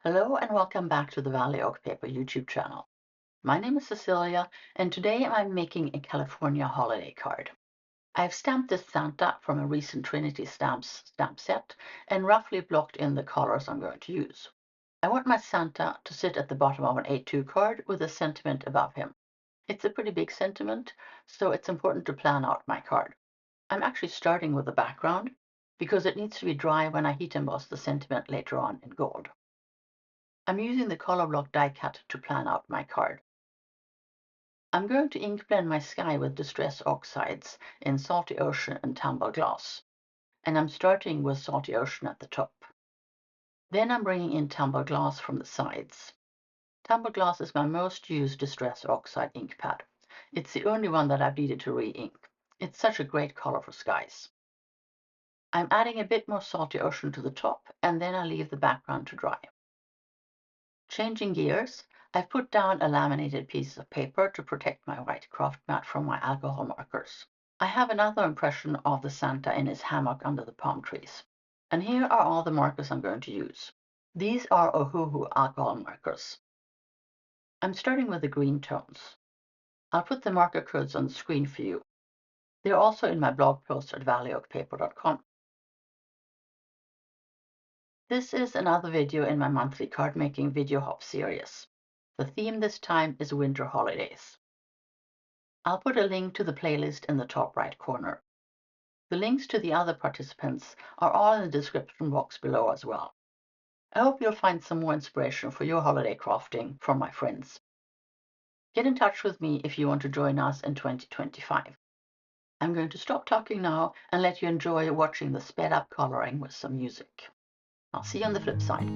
Hello and welcome back to the Valley Oak Paper YouTube channel. My name is Cecilia and today I'm making a California holiday card. I've stamped this Santa from a recent Trinity Stamps stamp set and roughly blocked in the colors I'm going to use. I want my Santa to sit at the bottom of an A2 card with a sentiment above him. It's a pretty big sentiment, so it's important to plan out my card. I'm actually starting with the background because it needs to be dry when I heat emboss the sentiment later on in gold. I'm using the color block die cut to plan out my card. I'm going to ink blend my sky with distress oxides in Salty Ocean and Tumble Glass, and I'm starting with Salty Ocean at the top. Then I'm bringing in Tumble Glass from the sides. Tumble Glass is my most used distress oxide ink pad. It's the only one that I've needed to re-ink. It's such a great color for skies. I'm adding a bit more Salty Ocean to the top, and then I leave the background to dry. Changing gears, I've put down a laminated piece of paper to protect my white craft mat from my alcohol markers. I have another impression of the Santa in his hammock under the palm trees. And here are all the markers I'm going to use. These are Ohuhu alcohol markers. I'm starting with the green tones. I'll put the marker codes on the screen for you. They're also in my blog post at valleyoakpaper.com. This is another video in my monthly card making video hop series. The theme this time is winter holidays. I'll put a link to the playlist in the top right corner. The links to the other participants are all in the description box below as well. I hope you'll find some more inspiration for your holiday crafting from my friends. Get in touch with me if you want to join us in 2025. I'm going to stop talking now and let you enjoy watching the sped up coloring with some music. I'll see you on the flip side.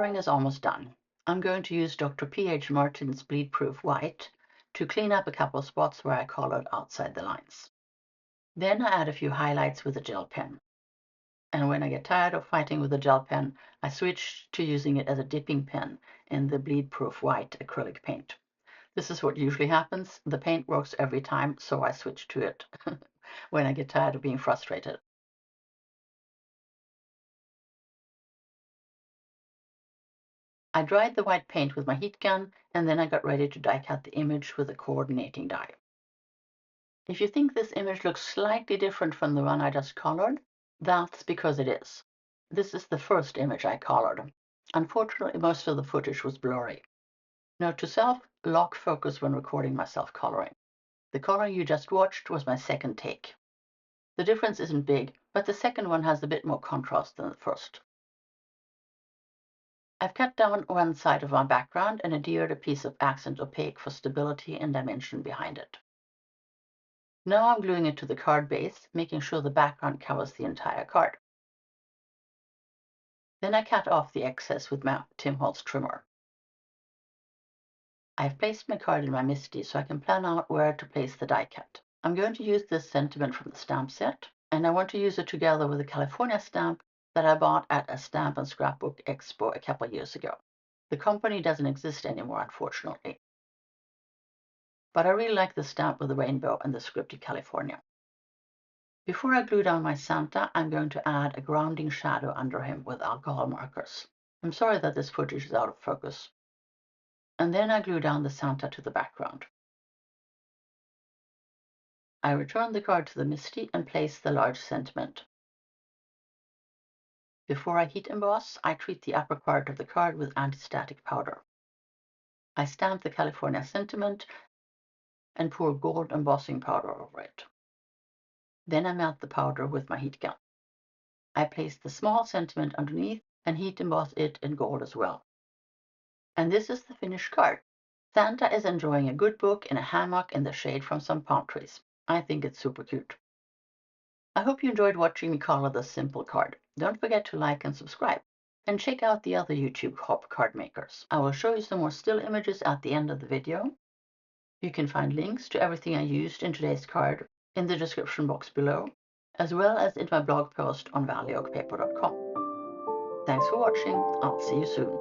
coloring is almost done. I'm going to use Dr. P.H. Martin's Bleed Proof White to clean up a couple of spots where I colored outside the lines. Then I add a few highlights with a gel pen. And when I get tired of fighting with the gel pen, I switch to using it as a dipping pen in the Bleed Proof White acrylic paint. This is what usually happens. The paint works every time, so I switch to it when I get tired of being frustrated. I dried the white paint with my heat gun, and then I got ready to die cut the image with a coordinating die. If you think this image looks slightly different from the one I just colored, that's because it is. This is the first image I colored. Unfortunately, most of the footage was blurry. Note to self, lock focus when recording myself coloring. The coloring you just watched was my second take. The difference isn't big, but the second one has a bit more contrast than the first. I've cut down one side of my background and adhered a piece of accent opaque for stability and dimension behind it. Now I'm gluing it to the card base, making sure the background covers the entire card. Then I cut off the excess with my Tim Holtz trimmer. I've placed my card in my MISTI so I can plan out where to place the die cut. I'm going to use this sentiment from the stamp set, and I want to use it together with a California stamp that I bought at a Stamp and Scrapbook Expo a couple of years ago. The company doesn't exist anymore, unfortunately. But I really like the stamp with the rainbow and the scripted California. Before I glue down my Santa, I'm going to add a grounding shadow under him with alcohol markers. I'm sorry that this footage is out of focus. And then I glue down the Santa to the background. I return the card to the MISTI and place the large sentiment. Before I heat emboss, I treat the upper part of the card with anti-static powder. I stamp the California sentiment and pour gold embossing powder over it. Then I melt the powder with my heat gun. I place the small sentiment underneath and heat emboss it in gold as well. And this is the finished card. Santa is enjoying a good book in a hammock in the shade from some palm trees. I think it's super cute. I hope you enjoyed watching me color this simple card. Don't forget to like and subscribe. And check out the other YouTube card makers. I will show you some more still images at the end of the video. You can find links to everything I used in today's card in the description box below, as well as in my blog post on valley-oak-paper.com. Thanks for watching. I'll see you soon.